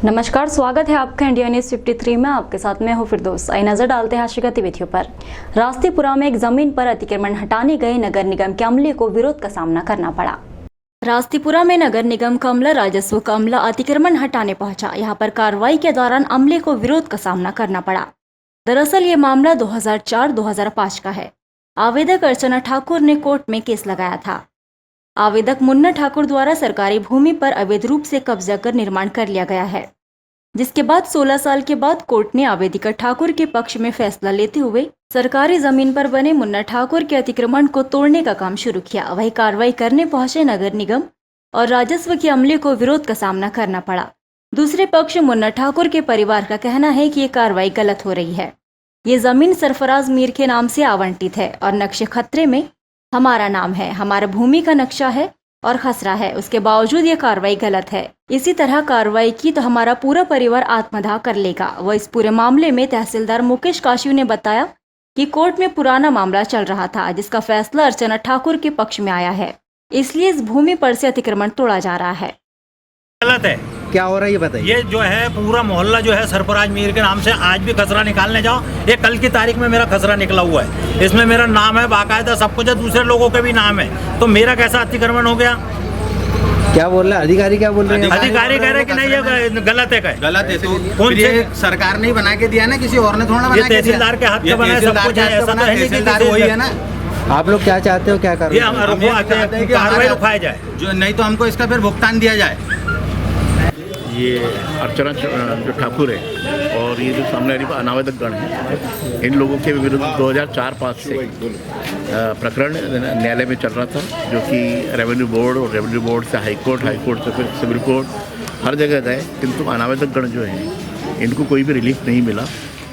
नमस्कार, स्वागत है आपका इंडिया न्यूज 53 में। आपके साथ मैं हूं फिरदौस। आइए नजर डालते हैं आज की गतिविधियों पर। रास्तेपुरा में एक जमीन पर अतिक्रमण हटाने गए नगर निगम के अमले को विरोध का सामना करना पड़ा। रास्तेपुरा में नगर निगम का अमला राजस्व का अमला अतिक्रमण हटाने पहुंचा। यहां पर कार्रवाई के दौरान अमले को विरोध का सामना करना पड़ा। दरअसल ये मामला 2004-2005 का है। आवेदक अर्चना ठाकुर ने कोर्ट में केस लगाया था। आवेदक मुन्ना ठाकुर द्वारा सरकारी भूमि पर अवैध रूप से कब्जा कर निर्माण कर लिया गया है, जिसके बाद 16 साल के बाद कोर्ट ने आवेदिका ठाकुर के पक्ष में फैसला लेते हुए सरकारी जमीन पर बने मुन्ना ठाकुर के अतिक्रमण को तोड़ने का काम शुरू किया। वही कार्रवाई करने पहुंचे नगर निगम और राजस्व के अमले को विरोध का सामना करना पड़ा। दूसरे पक्ष मुन्ना ठाकुर के परिवार का कहना है कि ये कार्रवाई गलत हो रही है। ये जमीन सरफराज मीर के नाम से आवंटित है और नक्शे खतरे में हमारा नाम है, हमारा भूमि का नक्शा है और खसरा है। उसके बावजूद ये कार्रवाई गलत है। इसी तरह कार्रवाई की तो हमारा पूरा परिवार आत्मदाह कर लेगा। वह इस पूरे मामले में तहसीलदार मुकेश काशिव ने बताया कि कोर्ट में पुराना मामला चल रहा था, जिसका फैसला अर्चना ठाकुर के पक्ष में आया है, इसलिए इस भूमि पर से अतिक्रमण तोड़ा जा रहा है। गलत है। क्या हो रहा है ये बताइए। ये जो है पूरा मोहल्ला जो है सरफराज मीर के नाम से आज भी खसरा निकालने जाओ, ये कल की तारीख में मेरा खसरा निकला हुआ है। इसमें मेरा नाम है, बाकायदा सब कुछ है, दूसरे लोगों के भी नाम है, तो मेरा कैसा अतिक्रमण हो गया? क्या बोल रहा है अधिकारी? क्या बोल रहे हैं? अधिकारी कह रहे हैं कि नहीं ये गलत है। गलत है तो कौन से सरकार ने ही बना के दिया ना, किसी और ने थोड़ा बना ये के दिया। तहसीलदार के हाथ में बना है सब कुछ है, ऐसा तो है नहीं कि वही है ना। आप लोग क्या चाहते हो? क्या ये करो? कार्रवाई रुकाया जाए, जो नहीं तो हमको इसका फिर भुगतान दिया जाए। ये अर्चना जो ठाकुर है और ये जो सामने अनावेदक गण है, इन लोगों के विरुद्ध 2004-5 से प्रकरण न्यायालय में चल रहा था, जो कि रेवेन्यू बोर्ड और रेवेन्यू बोर्ड से हाई कोर्ट से फिर सिविल कोर्ट हर जगह गए, किंतु अनावेदक गण जो है इनको कोई भी रिलीफ नहीं मिला।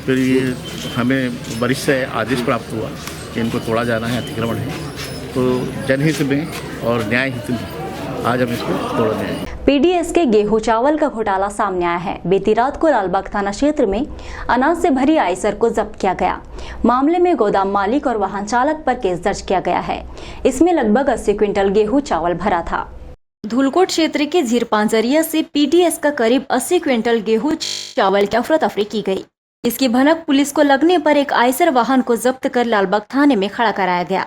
फिर ये हमें वरिष्ठ से आदेश प्राप्त हुआ कि इनको तोड़ा जाना है, अतिक्रमण है। तो जनहित में और न्याय हित में आज हम इसको तोड़ देंगे। पीडीएस के गेहूं चावल का घोटाला सामने आया है। बीती रात को लालबाग थाना क्षेत्र में अनाज से भरी आइसर को जब्त किया गया। मामले में गोदाम मालिक और वाहन चालक पर केस दर्ज किया गया है। इसमें लगभग 80 क्विंटल गेहूं चावल भरा था। धूलकोट क्षेत्र के झीरपांजरिया से पीडीएस का करीब 80 क्विंटल गेहूं चावल की अफरा तफरी की गई। इसकी भनक पुलिस को लगने पर एक आइसर वाहन को जब्त कर लालबाग थाने में खड़ा कराया गया।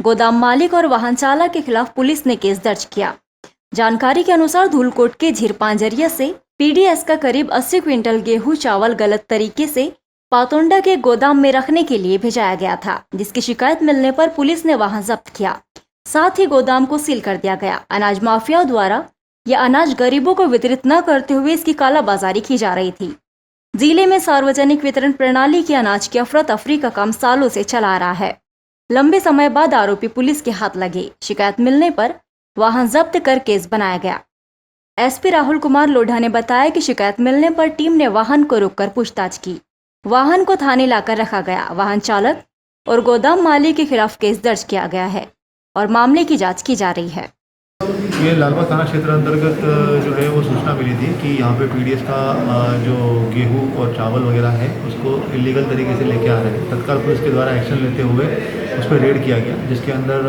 गोदाम मालिक और वाहन चालक के खिलाफ पुलिस ने केस दर्ज किया। जानकारी के अनुसार धूलकोट के झीरपांजरिया से पीडीएस का करीब 80 क्विंटल गेहूं चावल गलत तरीके से पातोंडा के गोदाम में रखने के लिए भेजाया गया था, जिसकी शिकायत मिलने पर पुलिस ने वाहन जब्त किया। साथ ही गोदाम को सील कर दिया गया। अनाज माफिया द्वारा यह अनाज गरीबों को वितरित न करते हुए इसकी कालाबाजारी की जा रही थी। जिले में सार्वजनिक वितरण प्रणाली के अनाज की अफरा तफरी का काम सालों से चला रहा है। लंबे समय बाद आरोपी पुलिस के हाथ लगे। शिकायत मिलने पर वाहन जब्त कर केस बनाया गया। एसपी राहुल कुमार लोढ़ा ने बताया कि शिकायत मिलने पर टीम ने वाहन को रोककर पूछताछ की। वाहन को थाने लाकर रखा गया। वाहन चालक और गोदाम मालिक के खिलाफ केस दर्ज किया गया है और मामले की जांच की जा रही है। ये लालबाग थाना क्षेत्र अंतर्गत जो है वो सूचना मिली थी कि यहाँ पे पीडीएस का जो गेहूं और चावल वगैरह है उसको इलीगल तरीके से लेके आ रहे हैं। तत्काल पुलिस के द्वारा एक्शन लेते हुए उस पर रेड किया गया, जिसके अंदर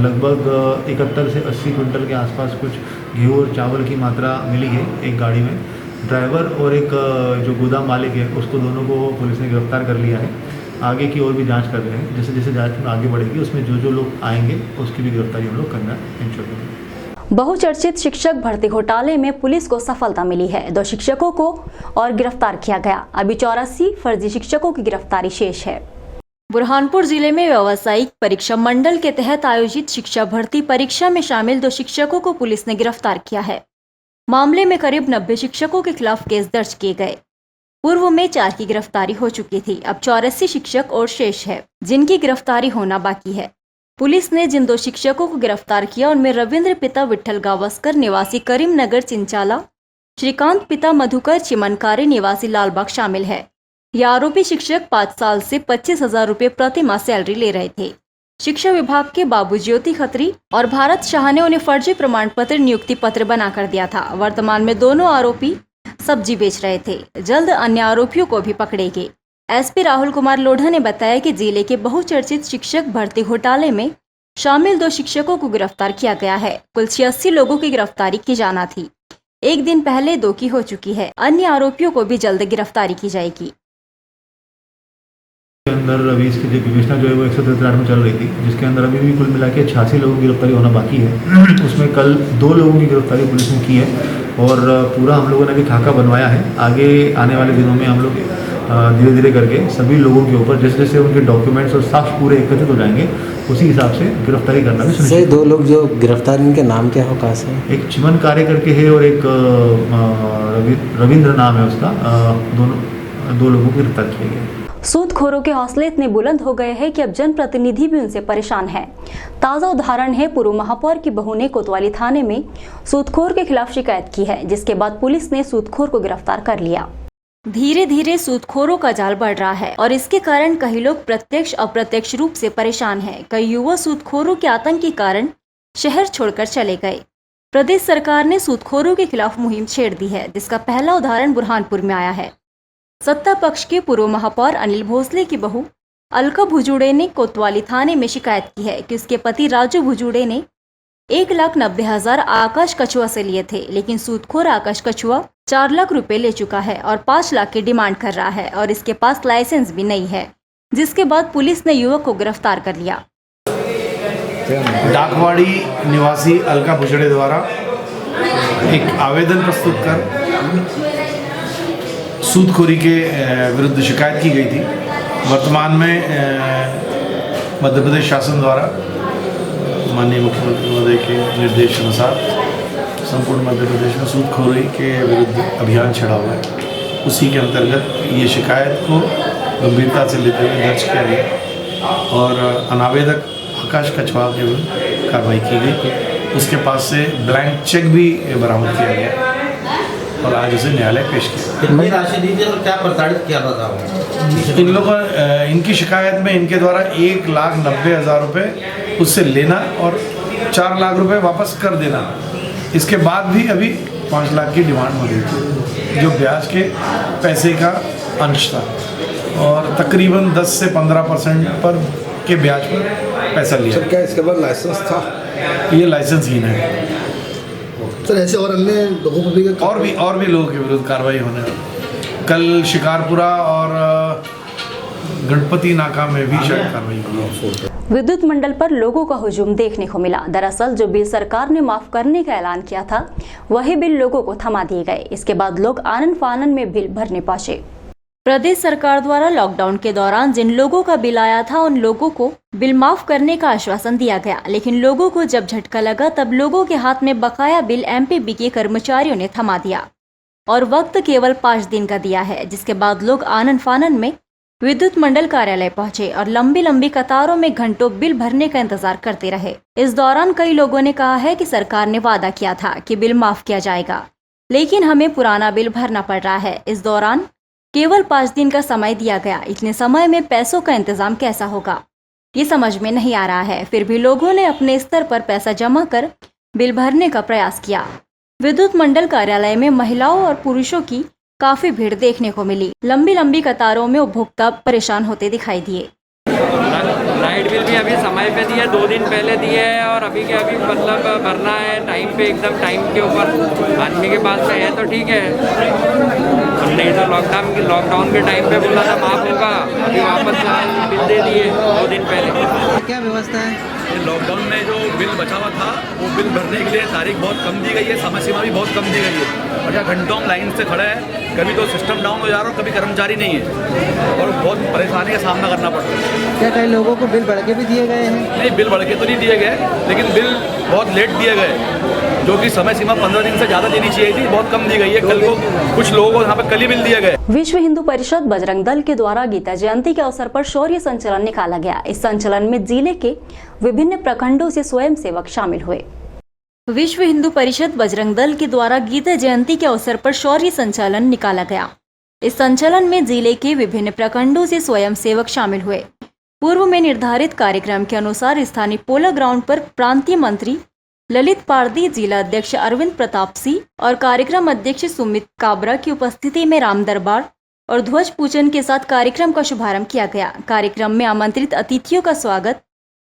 लगभग 71 से 80 क्विंटल के आसपास कुछ गेहूं और चावल की मात्रा मिली है एक गाड़ी में। ड्राइवर और एक जो गोदाम मालिक है उसको दोनों को पुलिस ने गिरफ्तार कर लिया है। आगे की और भी जांच कर रहे हैं। जैसे जैसे जांच में आगे बढ़ेगी उसमें जो लोग आएंगे उसकी भी गिरफ्तारी हम लोग करना इंश्योर करेंगे। बहुचर्चित शिक्षक भर्ती घोटाले में पुलिस को सफलता मिली है। 2 शिक्षकों को और गिरफ्तार किया गया। अभी 84 फर्जी शिक्षकों की गिरफ्तारी शेष है। बुरहानपुर जिले में व्यावसायिक परीक्षा मंडल के तहत आयोजित शिक्षा भर्ती परीक्षा में शामिल 2 शिक्षकों को पुलिस ने गिरफ्तार किया है। मामले में करीब 90 शिक्षकों के खिलाफ केस दर्ज किए गए। पूर्व में 4 की गिरफ्तारी हो चुकी थी। अब 84 शिक्षक और शेष है, जिनकी गिरफ्तारी होना बाकी है। पुलिस ने जिन 2 शिक्षकों को गिरफ्तार किया उनमें रविंद्र पिता विठल गावस्कर निवासी करीमनगर चिंचाला, श्रीकांत पिता मधुकर चिमनकारे निवासी लालबाग शामिल है। ये आरोपी शिक्षक 5 साल से 25,000 रुपये प्रति माह सैलरी ले रहे थे। शिक्षा विभाग के बाबू ज्योति खत्री और भारत शाह ने उन्हें फर्जी प्रमाण पत्र नियुक्ति पत्र बनाकर दिया था। वर्तमान में दोनों आरोपी सब्जी बेच रहे थे। जल्द अन्य आरोपियों को भी पकड़ेंगे। एसपी राहुल कुमार लोढ़ा ने बताया कि जिले के बहुचर्चित शिक्षक भर्ती घोटाले में शामिल 2 शिक्षकों को गिरफ्तार किया गया है। कुल 86 लोगों की गिरफ्तारी की जाना थी। एक दिन पहले 2 की हो चुकी है। अन्य आरोपियों को भी जल्द गिरफ्तारी की जाएगी। के अंदर अभी इसकी जो विवेचना जो है वो 173 में चल रही थी, जिसके अंदर अभी भी कुल मिला के 86 लोगों की गिरफ्तारी होना बाकी है। उसमें कल 2 लोगों की गिरफ्तारी पुलिस ने की है और पूरा हम लोगों ने भी खाका बनवाया है। आगे आने वाले दिनों में हम लोग धीरे धीरे करके सभी लोगों के ऊपर जैसे जैसे उनके डॉक्यूमेंट्स और साक्ष्य पूरे एकत्रित हो जाएंगे उसी हिसाब से गिरफ्तारी करना भी सर, सुनिश्चित। 2 लोग जो गिरफ्तार, इनके नाम क्या हो, कहाँ से हैं? एक चिमन कार्य करके है और एक रविंद्र नाम है उसका। दोनों 2 लोगों को गिरफ्तार किया गया। सूदखोरों के हौसले इतने बुलंद हो गए हैं कि अब जनप्रतिनिधि भी उनसे परेशान है। ताजा उदाहरण है, पूर्व महापौर की बहू ने कोतवाली थाने में सूदखोर के खिलाफ शिकायत की है, जिसके बाद पुलिस ने सूदखोर को गिरफ्तार कर लिया। धीरे धीरे सूदखोरों का जाल बढ़ रहा है और इसके कारण कई लोग प्रत्यक्ष अप्रत्यक्ष रूप से परेशान हैं। कई युवा सूदखोरों के आतंक के कारण शहर छोड़कर चले गए। प्रदेश सरकार ने सूदखोरों के खिलाफ मुहिम छेड़ दी है, जिसका पहला उदाहरण बुरहानपुर में आया है। सत्ता पक्ष के पूर्व महापौर अनिल भोसले की बहू अलका भुजुड़े ने कोतवाली थाने में शिकायत की है कि उसके पति राजू भुजुड़े ने 1,90,000 आकाश कछुआ से लिए थे, लेकिन सूदखोर आकाश कछुआ 4 लाख रुपए ले चुका है और 5 लाख की डिमांड कर रहा है और इसके पास लाइसेंस भी नहीं है, जिसके बाद पुलिस ने युवक को गिरफ्तार कर लिया। डाकवाड़ी निवासी अलका भुजड़े द्वारा एक आवेदन प्रस्तुत कर सूदखोरी के विरुद्ध शिकायत की गई थी। वर्तमान में मध्य प्रदेश शासन द्वारा माननीय मुख्यमंत्री महोदय के निर्देश अनुसार संपूर्ण मध्य प्रदेश में सूदखोरी के विरुद्ध अभियान छेड़ा हुआ है। उसी के अंतर्गत ये शिकायत को गंभीरता से लेते हुए दर्ज किया गया और अनावेदक आकाश कछुआ के विरुद्ध कार्रवाई की गई। उसके पास से ब्लैंक चेक भी बरामद किया गया और आज उसे न्यायालय पेश किया। कितनी राशि दी थी और क्या प्रताड़ित किया था? इन लोगों इनकी शिकायत में इनके द्वारा 1,90,000 रुपये उससे लेना और 4 लाख रुपए वापस कर देना। इसके बाद भी अभी 5 लाख की डिमांड हो रही थी, जो ब्याज के पैसे का अंश था और तकरीबन 10 से 15% पर के ब्याज पर पैसा लिया। सर, क्या इसके बाद लाइसेंस था? ये लाइसेंसहीन है। सर, ऐसे और अन्य लोगों पर भी और भी लोगों के विरुद्ध कार्रवाई होने वाली। कल शिकारपुरा और गणपति नाका में भी शायद कार्रवाई होगी। विद्युत मंडल पर लोगों का हुजूम देखने को मिला। दरअसल जो बिल सरकार ने माफ करने का ऐलान किया था, वही बिल लोगों को थमा दिए गए। इसके बाद लोग आनन फानन में बिल भरने पहुंचे। प्रदेश सरकार द्वारा लॉकडाउन के दौरान जिन लोगों का बिल आया था, उन लोगों को बिल माफ करने का आश्वासन दिया गया, लेकिन लोगों को जब झटका लगा तब लोगों के हाथ में बकाया बिल एमपीबी के कर्मचारियों ने थमा दिया और वक्त केवल 5 दिन का दिया है। जिसके बाद लोग आनन फानन में विद्युत मंडल कार्यालय पहुंचे और लंबी लंबी कतारों में घंटों बिल भरने का इंतजार करते रहे। इस दौरान कई लोगों ने कहा है कि सरकार ने वादा किया था कि बिल माफ किया जाएगा, लेकिन हमें पुराना बिल भरना पड़ रहा है। इस दौरान केवल 5 दिन का समय दिया गया। इतने समय में पैसों का इंतजाम कैसा होगा, ये समझ में नहीं आ रहा है। फिर भी लोगों ने अपने स्तर पर पैसा जमा कर बिल भरने का प्रयास किया। विद्युत मंडल कार्यालय में महिलाओं और पुरुषों की काफी भीड़ देखने को मिली। लंबी लंबी कतारों में उपभोक्ता परेशान होते दिखाई दिए। लाइट बिल भी अभी समय पे दिए, 2 दिन पहले दिए है और अभी के अभी मतलब भरना है टाइम पे, एकदम टाइम के ऊपर। आदमी के पास में है तो ठीक है, नहीं तो लॉकडाउन के टाइम पे बोला था माफ होगा, अभी वापस बिल दे दिए 2 दिन पहले। क्या व्यवस्था है? लॉकडाउन में जो बिल बचा हुआ था वो बिल भरने के लिए तारीख बहुत कम दी गई है, समय सीमा भी बहुत कम दी गई है और यहाँ घंटों लाइन से खड़ा है। कभी तो सिस्टम डाउन हो जा रहा है, कभी कर्मचारी नहीं है और बहुत परेशानी का सामना करना पड़ रहा है। क्या कई लोगों को बिल बढ़ के भी दिए गए हैं? नहीं, बिल बढ़ के तो नहीं दिए गए, लेकिन बिल बहुत लेट दिए गए, जो कि समय सीमा 15 दिन से ज़्यादा देनी चाहिए थी, बहुत कम दी गई है। कल को कुछ लोगों को यहाँ पर कल ही बिल दिए गए। विश्व हिंदू परिषद बजरंग दल के द्वारा गीता जयंती के अवसर पर शौर्य संचलन निकाला गया। इस संचलन में जिले के विभिन्न प्रखंडों से स्वयंसेवक शामिल हुए। विश्व हिंदू परिषद बजरंग दल के द्वारा गीता जयंती के अवसर पर शौर्य संचलन निकाला गया। इस संचलन में जिले के विभिन्न प्रखंडों से स्वयंसेवक शामिल हुए। पूर्व में निर्धारित कार्यक्रम के अनुसार स्थानीय पोला ग्राउंड पर प्रांतीय मंत्री ललित पारदी, जिला अध्यक्ष अरविंद प्रताप सिंह और कार्यक्रम अध्यक्ष सुमित काबरा की उपस्थिति में राम दरबार और ध्वज पूजन के साथ कार्यक्रम का शुभारंभ किया गया। कार्यक्रम में आमंत्रित अतिथियों का स्वागत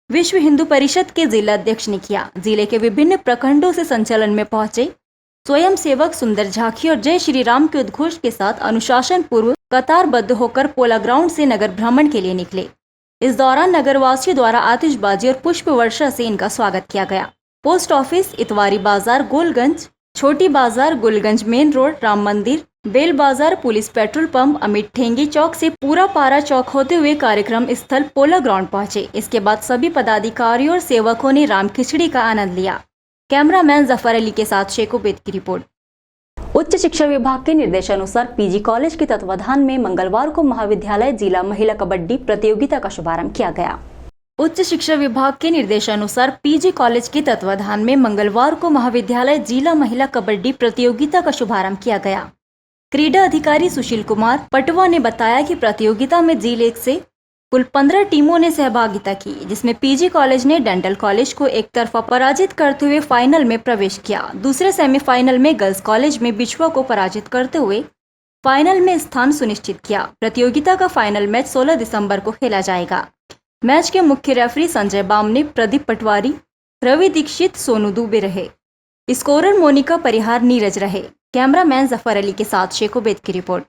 विश्व हिंदू परिषद के जिला अध्यक्ष ने किया। जिले के विभिन्न प्रखंडों से संचलन में पहुंचे स्वयंसेवक सुंदर झांकी और जय श्री राम के उद्घोष के साथ अनुशासन पूर्व कतारबद्ध होकर पोला ग्राउंड से नगर भ्रमण के लिए निकले। इस दौरान नगरवासियों द्वारा आतिशबाजी और पुष्प वर्षा से इनका स्वागत किया गया। पोस्ट ऑफिस, इतवारी बाजार, गोलगंज, छोटी बाजार, गुलगंज मेन रोड, राम मंदिर, बेल बाजार, पुलिस पेट्रोल पंप, अमित ठेंगी चौक से पूरा पारा चौक होते हुए कार्यक्रम स्थल पोला ग्राउंड पहुंचे। इसके बाद सभी पदाधिकारियों और सेवकों ने राम खिचड़ी का आनंद लिया। कैमरामैन जफर अली के साथ शेख उबैद की रिपोर्ट। उच्च शिक्षा विभाग के निर्देशानुसार पीजी कॉलेज के तत्वाधान में मंगलवार को महाविद्यालय जिला महिला कबड्डी प्रतियोगिता का शुभारंभ किया गया। उच्च शिक्षा विभाग के निर्देशानुसार पीजी कॉलेज के तत्वाधान में मंगलवार को महाविद्यालय जिला महिला कबड्डी प्रतियोगिता का शुभारंभ किया गया। क्रीडा अधिकारी सुशील कुमार पटवा ने बताया कि प्रतियोगिता में जिले से कुल 15 टीमों ने सहभागिता की, जिसमें पीजी कॉलेज ने डेंटल कॉलेज को एक तरफा पराजित करते हुए फाइनल में प्रवेश किया। दूसरे सेमीफाइनल में गर्ल्स कॉलेज में बिछुआ को पराजित करते हुए फाइनल में स्थान सुनिश्चित किया। प्रतियोगिता का फाइनल मैच 16 दिसंबर को खेला जाएगा। मैच के मुख्य रेफरी संजय बामने, प्रदीप पटवारी, रवि दीक्षित, सोनू दुबे रहे। स्कोरर मोनिका परिहार, नीरज रहे। कैमरामैन जफर अली के साथ शेख उबैद की रिपोर्ट।